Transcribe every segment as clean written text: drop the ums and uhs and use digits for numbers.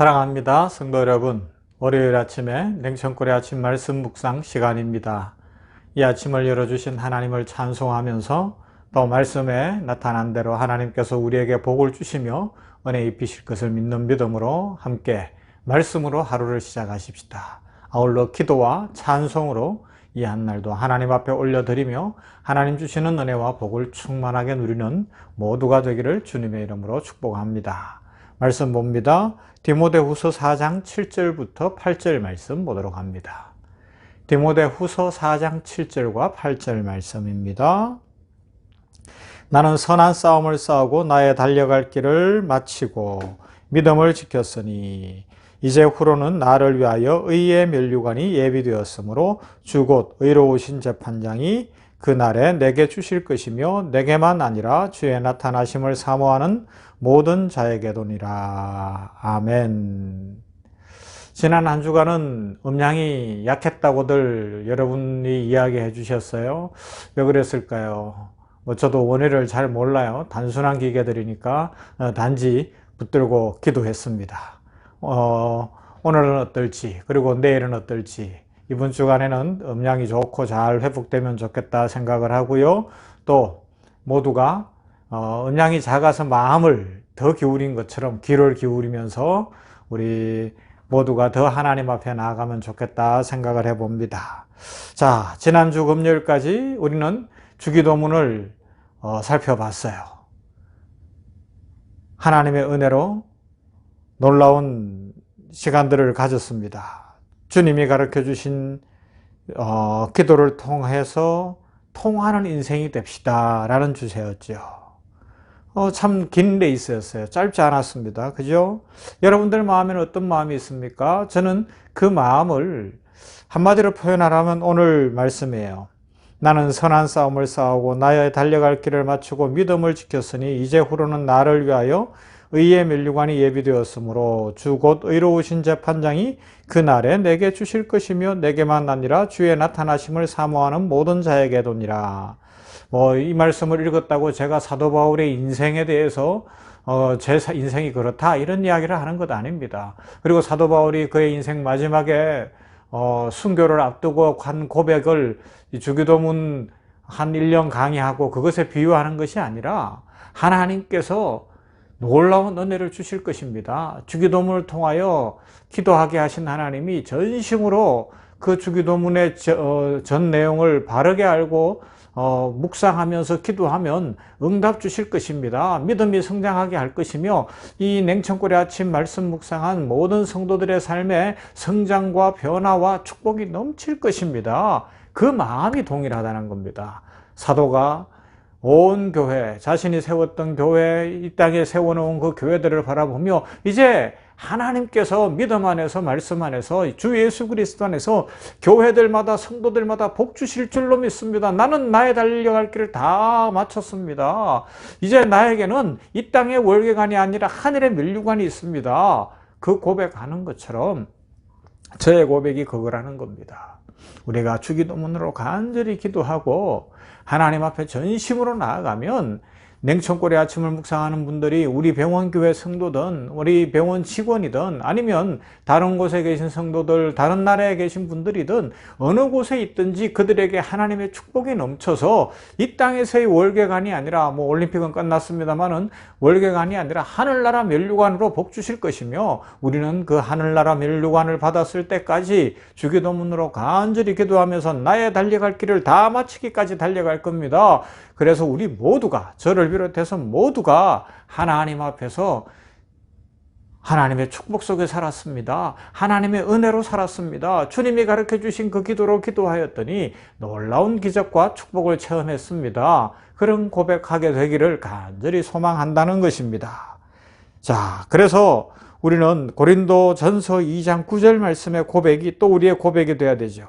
사랑합니다. 성도 여러분, 월요일 아침에 냉천골의 아침 말씀 묵상 시간입니다. 이 아침을 열어주신 하나님을 찬송하면서 또 말씀에 나타난 대로 하나님께서 우리에게 복을 주시며 은혜 입히실 것을 믿는 믿음으로 함께 말씀으로 하루를 시작하십시다. 아울러 기도와 찬송으로 이 한날도 하나님 앞에 올려드리며 하나님 주시는 은혜와 복을 충만하게 누리는 모두가 되기를 주님의 이름으로 축복합니다. 말씀 봅니다. 디모데후서 4장 7절부터 8절 말씀 보도록 합니다. 디모데후서 4장 7절과 8절 말씀입니다. 나는 선한 싸움을 싸우고 나의 달려갈 길을 마치고 믿음을 지켰으니 이제 후로는 나를 위하여 의의 면류관이 예비되었으므로 주 곧 의로우신 재판장이 그날에 내게 주실 것이며 내게만 아니라 주의 나타나심을 사모하는 모든 자에게도니라. 아멘. 지난 한 주간은 음량이 약했다고들 여러분이 이야기해 주셨어요. 왜 그랬을까요? 저도 원인을 잘 몰라요. 단순한 기계들이니까 단지 붙들고 기도했습니다. 오늘은 어떨지, 그리고 내일은 어떨지, 이번 주간에는 음량이 좋고 잘 회복되면 좋겠다 생각을 하고요. 또 모두가 음량이 작아서 마음을 더 기울인 것처럼 귀를 기울이면서 우리 모두가 더 하나님 앞에 나아가면 좋겠다 생각을 해봅니다. 자, 지난주 금요일까지 우리는 주기도문을 살펴봤어요. 하나님의 은혜로 놀라운 시간들을 가졌습니다. 주님이 가르쳐 주신 기도를 통해서 통하는 인생이 됩시다 라는 주제였죠. 참 긴 레이스였어요. 짧지 않았습니다. 그죠? 여러분들 마음에는 어떤 마음이 있습니까? 저는 그 마음을 한마디로 표현하라면 오늘 말씀이에요. 나는 선한 싸움을 싸우고 나의 달려갈 길을 마치고 믿음을 지켰으니 이제 후로는 나를 위하여 의의 면류관이 예비되었으므로 주 곧 의로우신 재판장이 그날에 내게 주실 것이며 내게만 아니라 주의 나타나심을 사모하는 모든 자에게도니라. 이 말씀을 읽었다고 제가 사도 바울의 인생에 대해서 제 인생이 그렇다 이런 이야기를 하는 것 아닙니다. 그리고 사도 바울이 그의 인생 마지막에 순교를 앞두고 한 고백을 주기도문 한 1년 강의하고 그것에 비유하는 것이 아니라 하나님께서 놀라운 은혜를 주실 것입니다. 주기도문을 통하여 기도하게 하신 하나님이 전심으로 그 주기도문의 전 내용을 바르게 알고 묵상하면서 기도하면 응답 주실 것입니다. 믿음이 성장하게 할 것이며 이 냉천골의 아침 말씀 묵상한 모든 성도들의 삶에 성장과 변화와 축복이 넘칠 것입니다. 그 마음이 동일하다는 겁니다. 사도가 온 교회, 자신이 세웠던 교회, 이 땅에 세워놓은 그 교회들을 바라보며 이제 하나님께서 믿음 안에서 말씀 안에서 주 예수 그리스도 안에서 교회들마다 성도들마다 복 주실 줄로 믿습니다. 나는 나의 달려갈 길을 다 마쳤습니다. 이제 나에게는 이 땅의 월계관이 아니라 하늘의 면류관이 있습니다. 그 고백하는 것처럼 저의 고백이 그거라는 겁니다. 우리가 주기도문으로 간절히 기도하고 하나님 앞에 전심으로 나아가면 냉천골의 아침을 묵상하는 분들이 우리 병원교회 성도든 우리 병원 직원이든 아니면 다른 곳에 계신 성도들, 다른 나라에 계신 분들이든 어느 곳에 있든지 그들에게 하나님의 축복이 넘쳐서 이 땅에서의 월계관이 아니라 올림픽은 끝났습니다만은 월계관이 아니라 하늘나라 면류관으로 복 주실 것이며 우리는 그 하늘나라 면류관을 받았을 때까지 주기도문으로 간절히 기도하면서 나의 달려갈 길을 다 마치기까지 달려갈 겁니다. 그래서 우리 모두가, 저를 비롯해서 모두가 하나님 앞에서 하나님의 축복 속에 살았습니다. 하나님의 은혜로 살았습니다. 주님이 가르쳐 주신 그 기도로 기도하였더니 놀라운 기적과 축복을 체험했습니다. 그런 고백하게 되기를 간절히 소망한다는 것입니다. 자, 그래서 우리는 고린도전서 2장 9절 말씀의 고백이 또 우리의 고백이 되어야 되죠.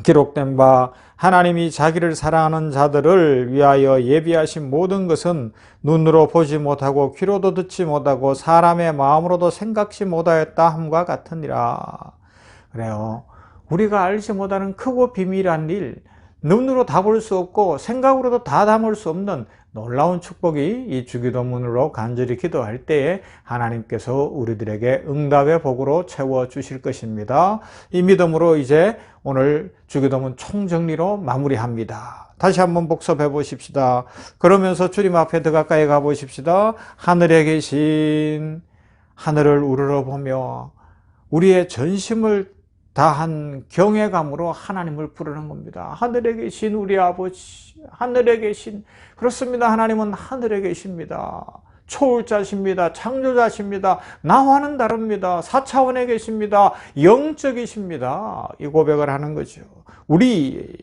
기록된 바 하나님이 자기를 사랑하는 자들을 위하여 예비하신 모든 것은 눈으로 보지 못하고 귀로도 듣지 못하고 사람의 마음으로도 생각지 못하였다 함과 같으니라. 그래요. 우리가 알지 못하는 크고 비밀한 일, 눈으로 다 볼 수 없고 생각으로도 다 담을 수 없는 놀라운 축복이 이 주기도문으로 간절히 기도할 때에 하나님께서 우리들에게 응답의 복으로 채워주실 것입니다. 이 믿음으로 이제 오늘 주기도문 총정리로 마무리합니다. 다시 한번 복습해 보십시다. 그러면서 주님 앞에 더 가까이 가보십시다. 하늘에 계신, 하늘을 우러러보며 우리의 전심을 다한 경외감으로 하나님을 부르는 겁니다. 하늘에 계신 우리 아버지, 하늘에 계신, 그렇습니다. 하나님은 하늘에 계십니다. 초월자십니다. 창조자십니다. 나와는 다릅니다. 4차원에 계십니다. 영적이십니다. 이 고백을 하는 거죠. 우리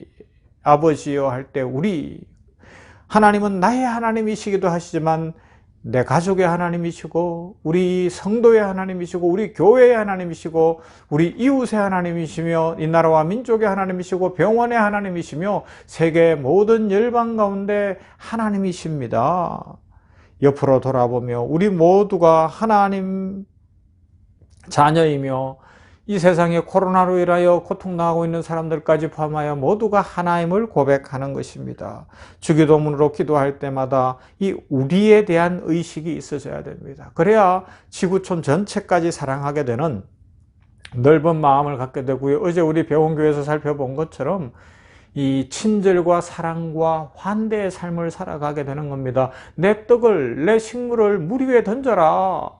아버지여 할 때 우리 하나님은 나의 하나님이시기도 하시지만 내 가족의 하나님이시고 우리 성도의 하나님이시고 우리 교회의 하나님이시고 우리 이웃의 하나님이시며 이 나라와 민족의 하나님이시고 병원의 하나님이시며 세계 모든 열방 가운데 하나님이십니다. 옆으로 돌아보며 우리 모두가 하나님 자녀이며 이 세상에 코로나로 인하여 고통당하고 있는 사람들까지 포함하여 모두가 하나님을 고백하는 것입니다. 주기도문으로 기도할 때마다 이 우리에 대한 의식이 있어져야 됩니다. 그래야 지구촌 전체까지 사랑하게 되는 넓은 마음을 갖게 되고요. 어제 우리 배원교회에서 살펴본 것처럼 이 친절과 사랑과 환대의 삶을 살아가게 되는 겁니다. 내 떡을, 내 식물을 물 위에 던져라.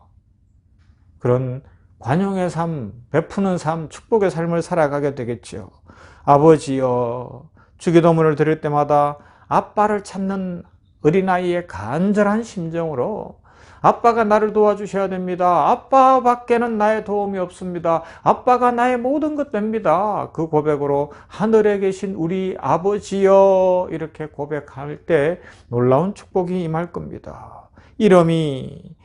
그런 관용의 삶, 베푸는 삶, 축복의 삶을 살아가게 되겠지요. 아버지여, 주기도문을 드릴 때마다 아빠를 찾는 어린아이의 간절한 심정으로 아빠가 나를 도와주셔야 됩니다. 아빠밖에는 나의 도움이 없습니다. 아빠가 나의 모든 것 됩니다. 그 고백으로 하늘에 계신 우리 아버지여 이렇게 고백할 때 놀라운 축복이 임할 겁니다. 이름이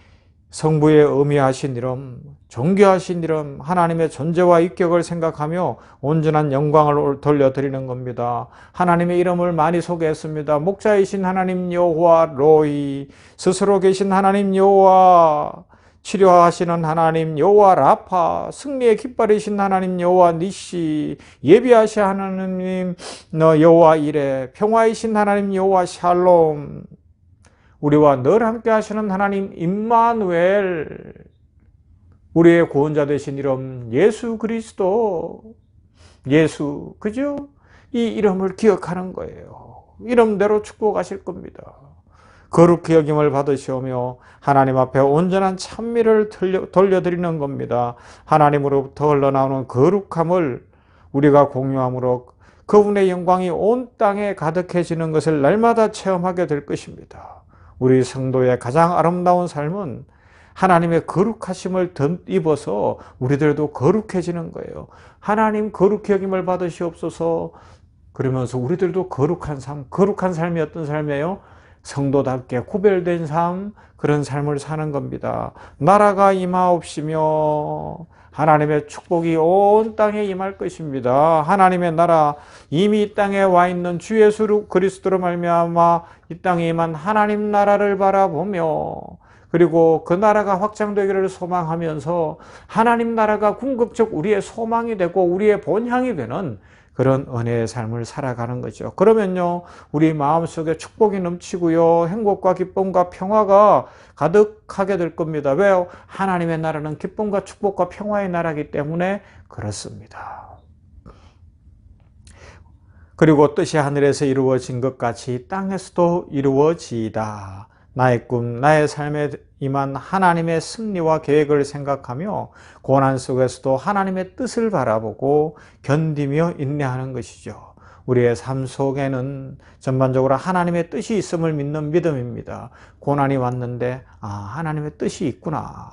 성부의 의미하신 이름, 존귀하신 이름, 하나님의 존재와 인격을 생각하며 온전한 영광을 돌려드리는 겁니다. 하나님의 이름을 많이 소개했습니다. 목자이신 하나님 여호와 로이, 스스로 계신 하나님 여호와, 치료하시는 하나님 여호와 라파, 승리의 깃발이신 하나님 여호와 니시, 예비하신 하나님 여호와 이레, 평화이신 하나님 여호와 샬롬, 우리와 늘 함께 하시는 하나님 임마누엘, 우리의 구원자 되신 이름 예수 그리스도, 예수, 그죠? 이 이름을 기억하는 거예요. 이름대로 축복하실 겁니다. 거룩히 여김을 받으시오며 하나님 앞에 온전한 찬미를 돌려드리는 겁니다. 하나님으로부터 흘러나오는 거룩함을 우리가 공유함으로 그분의 영광이 온 땅에 가득해지는 것을 날마다 체험하게 될 것입니다. 우리 성도의 가장 아름다운 삶은 하나님의 거룩하심을 덧입어서 우리들도 거룩해지는 거예요. 하나님 거룩히 여김을 받으시옵소서. 그러면서 우리들도 거룩한 삶, 거룩한 삶이 어떤 삶이에요? 성도답게 구별된 삶, 그런 삶을 사는 겁니다. 나라가 임하옵시며 하나님의 축복이 온 땅에 임할 것입니다. 하나님의 나라, 이미 이 땅에 와 있는 주 예수 그리스도로 말미암아 이 땅에 임한 하나님 나라를 바라보며 그리고 그 나라가 확장되기를 소망하면서 하나님 나라가 궁극적 우리의 소망이 되고 우리의 본향이 되는 그런 은혜의 삶을 살아가는 거죠. 그러면요, 우리 마음속에 축복이 넘치고요, 행복과 기쁨과 평화가 가득하게 될 겁니다. 왜요? 하나님의 나라는 기쁨과 축복과 평화의 나라이기 때문에 그렇습니다. 그리고 뜻이 하늘에서 이루어진 것 같이 땅에서도 이루어지이다. 나의 꿈, 나의 삶에 임한 하나님의 승리와 계획을 생각하며 고난 속에서도 하나님의 뜻을 바라보고 견디며 인내하는 것이죠. 우리의 삶 속에는 전반적으로 하나님의 뜻이 있음을 믿는 믿음입니다. 고난이 왔는데 하나님의 뜻이 있구나.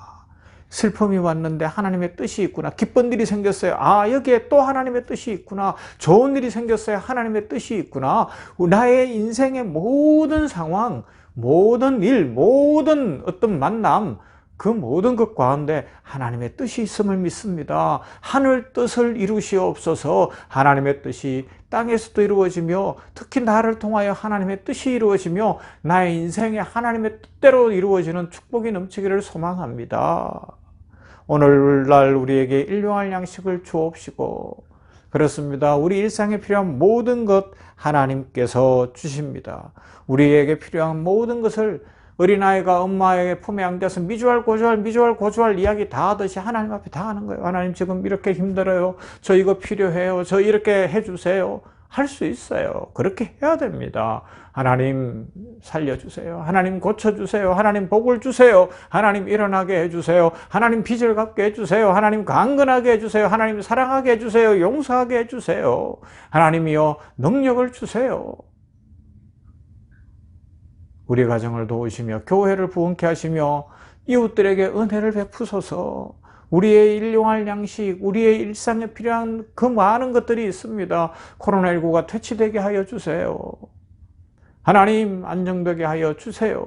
슬픔이 왔는데 하나님의 뜻이 있구나. 기쁜 일이 생겼어요. 여기에 또 하나님의 뜻이 있구나. 좋은 일이 생겼어요. 하나님의 뜻이 있구나. 나의 인생의 모든 상황, 모든 일, 모든 어떤 만남, 그 모든 것 가운데 하나님의 뜻이 있음을 믿습니다. 하늘 뜻을 이루시옵소서. 하나님의 뜻이 땅에서도 이루어지며 특히 나를 통하여 하나님의 뜻이 이루어지며 나의 인생에 하나님의 뜻대로 이루어지는 축복이 넘치기를 소망합니다. 오늘날 우리에게 일용할 양식을 주옵시고 그렇습니다. 우리 일상에 필요한 모든 것 하나님께서 주십니다. 우리에게 필요한 모든 것을 어린아이가 엄마의 품에 안겨서 미주알 고주알 이야기 다 하듯이 하나님 앞에 다 하는 거예요. 하나님 지금 이렇게 힘들어요. 저 이거 필요해요. 저 이렇게 해주세요. 할 수 있어요. 그렇게 해야 됩니다. 하나님 살려주세요. 하나님 고쳐주세요. 하나님 복을 주세요. 하나님 일어나게 해주세요. 하나님 빚을 갚게 해주세요. 하나님 강건하게 해주세요. 하나님 사랑하게 해주세요. 용서하게 해주세요. 하나님이여 능력을 주세요. 우리 가정을 도우시며 교회를 부흥케 하시며 이웃들에게 은혜를 베푸소서. 우리의 일용할 양식, 우리의 일상에 필요한 그 많은 것들이 있습니다. 코로나19가 퇴치되게 하여 주세요. 하나님 안정되게 하여 주세요.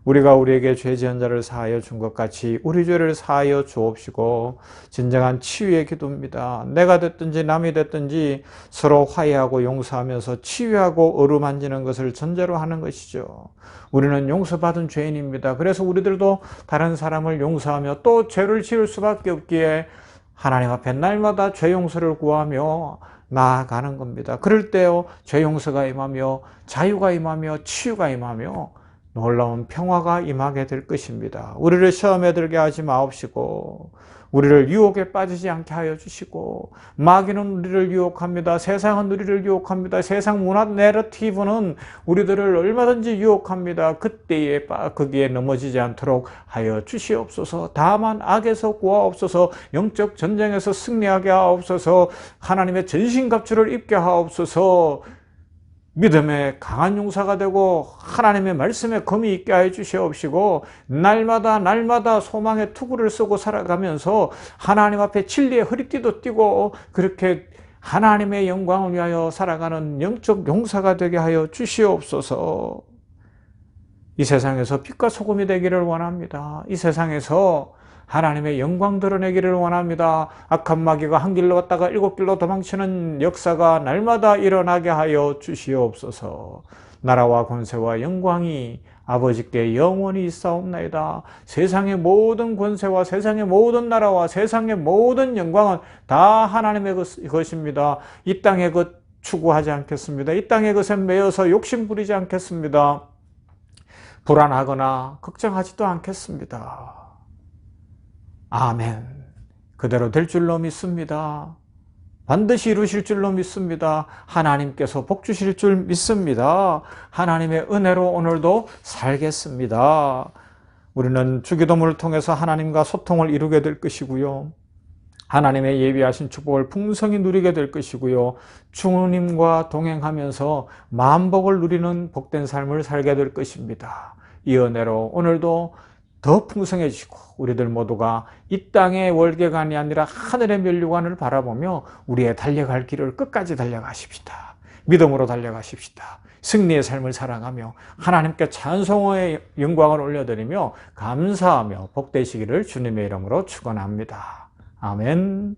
우리가 우리에게 죄 지은 자를 사하여 준 것 같이 우리 죄를 사하여 주옵시고, 진정한 치유의 기도입니다. 내가 됐든지 남이 됐든지 서로 화해하고 용서하면서 치유하고 어루만지는 것을 전제로 하는 것이죠. 우리는 용서받은 죄인입니다. 그래서 우리들도 다른 사람을 용서하며 또 죄를 지을 수밖에 없기에 하나님 앞에 날마다 죄 용서를 구하며 나아가는 겁니다. 그럴 때요, 죄 용서가 임하며 자유가 임하며 치유가 임하며 놀라운 평화가 임하게 될 것입니다. 우리를 시험에 들게 하지 마옵시고, 우리를 유혹에 빠지지 않게 하여 주시고, 마귀는 우리를 유혹합니다. 세상은 우리를 유혹합니다. 세상 문화 내러티브는 우리들을 얼마든지 유혹합니다. 그때에 거기에 넘어지지 않도록 하여 주시옵소서. 다만 악에서 구하옵소서. 영적 전쟁에서 승리하게 하옵소서. 하나님의 전신갑주를 입게 하옵소서. 믿음의 강한 용사가 되고 하나님의 말씀에 검이 있게 하여 주시옵시고, 날마다 소망의 투구를 쓰고 살아가면서 하나님 앞에 진리의 허리띠도 띠고 그렇게 하나님의 영광을 위하여 살아가는 영적 용사가 되게 하여 주시옵소서. 이 세상에서 빛과 소금이 되기를 원합니다. 이 세상에서 하나님의 영광 드러내기를 원합니다. 악한 마귀가 한 길로 갔다가 7길로 도망치는 역사가 날마다 일어나게 하여 주시옵소서. 나라와 권세와 영광이 아버지께 영원히 있사옵나이다. 세상의 모든 권세와 세상의 모든 나라와 세상의 모든 영광은 다 하나님의 것입니다. 이 땅의 것 추구하지 않겠습니다. 이 땅의 것에 매여서 욕심 부리지 않겠습니다. 불안하거나 걱정하지도 않겠습니다. 아멘. 그대로 될 줄로 믿습니다. 반드시 이루실 줄로 믿습니다. 하나님께서 복 주실 줄 믿습니다. 하나님의 은혜로 오늘도 살겠습니다. 우리는 주기도문을 통해서 하나님과 소통을 이루게 될 것이고요. 하나님의 예비하신 축복을 풍성히 누리게 될 것이고요. 주님과 동행하면서 만복을 누리는 복된 삶을 살게 될 것입니다. 이 은혜로 오늘도 더 풍성해지고 우리들 모두가 이 땅의 월계관이 아니라 하늘의 면류관을 바라보며 우리의 달려갈 길을 끝까지 달려가십시다. 믿음으로 달려가십시다. 승리의 삶을 살아가며 하나님께 찬송의 영광을 올려드리며 감사하며 복되시기를 주님의 이름으로 축원합니다. 아멘.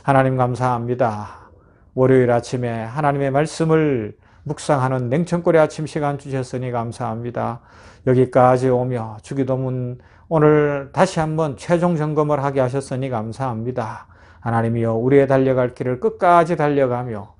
하나님 감사합니다. 월요일 아침에 하나님의 말씀을 묵상하는 냉천골의 아침 시간 주셨으니 감사합니다. 여기까지 오며 주기도문 오늘 다시 한번 최종 점검을 하게 하셨으니 감사합니다. 하나님이여, 우리의 달려갈 길을 끝까지 달려가며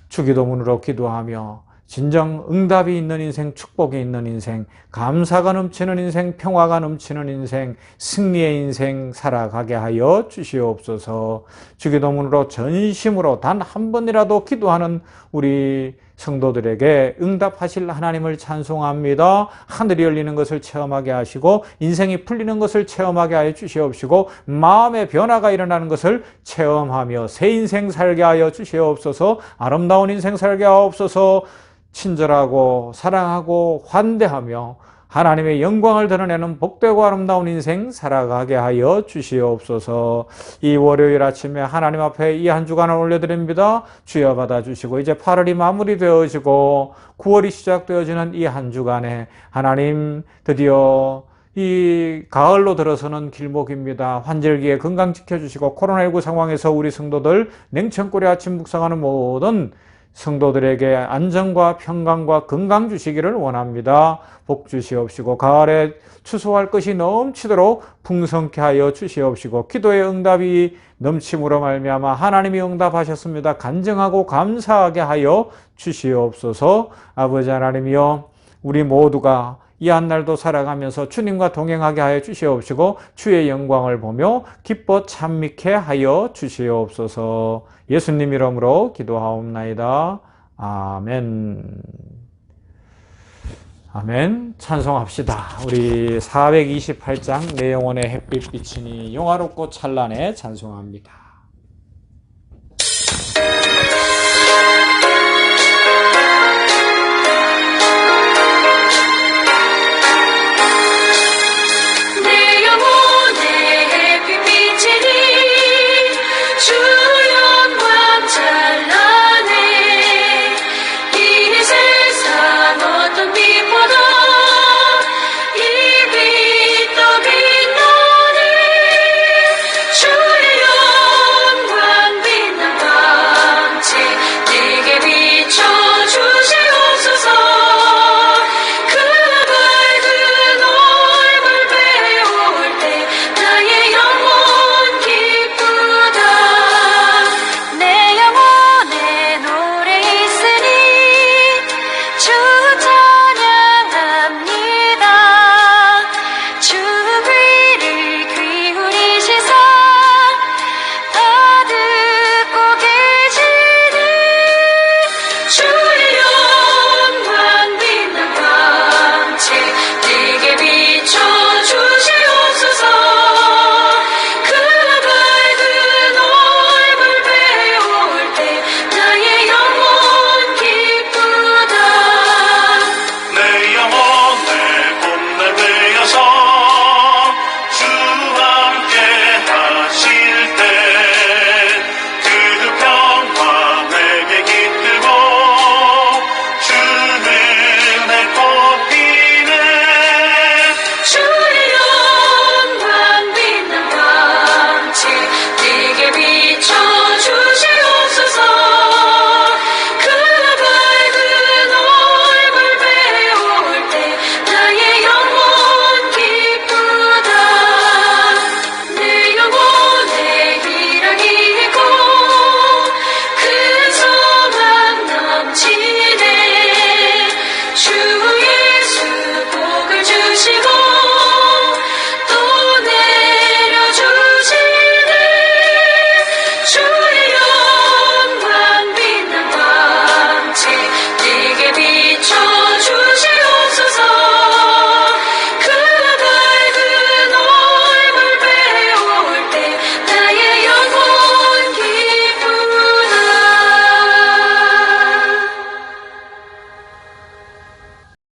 주기도문으로 기도하며 진정 응답이 있는 인생, 축복이 있는 인생, 감사가 넘치는 인생, 평화가 넘치는 인생, 승리의 인생 살아가게 하여 주시옵소서. 주기도문으로 전심으로 단 한 번이라도 기도하는 우리 성도들에게 응답하실 하나님을 찬송합니다. 하늘이 열리는 것을 체험하게 하시고 인생이 풀리는 것을 체험하게 하여 주시옵시고 마음의 변화가 일어나는 것을 체험하며 새 인생 살게 하여 주시옵소서. 아름다운 인생 살게 하옵소서. 친절하고 사랑하고 환대하며 하나님의 영광을 드러내는 복되고 아름다운 인생 살아가게 하여 주시옵소서. 이 월요일 아침에 하나님 앞에 이 한 주간을 올려드립니다. 주여 받아주시고 이제 8월이 마무리되어지고 9월이 시작되어지는 이 한 주간에 하나님 드디어 이 가을로 들어서는 길목입니다. 환절기에 건강 지켜주시고 코로나19 상황에서 우리 성도들 냉천골의 아침 묵상하는 모든 성도들에게 안전과 평강과 건강 주시기를 원합니다. 복 주시옵시고 가을에 추수할 것이 넘치도록 풍성케 하여 주시옵시고 기도의 응답이 넘침으로 말미암아 하나님이 응답하셨습니다. 간증하고 감사하게 하여 주시옵소서. 아버지 하나님이여, 우리 모두가 이 한 날도 살아가면서 주님과 동행하게 하여 주시옵시고 주의 영광을 보며 기뻐 찬미케 하여 주시옵소서. 예수님 이름으로 기도하옵나이다. 아멘. 아멘. 찬송합시다. 우리 428장 내 영혼의 햇빛 비치니 영화롭고 찬란해 찬송합니다.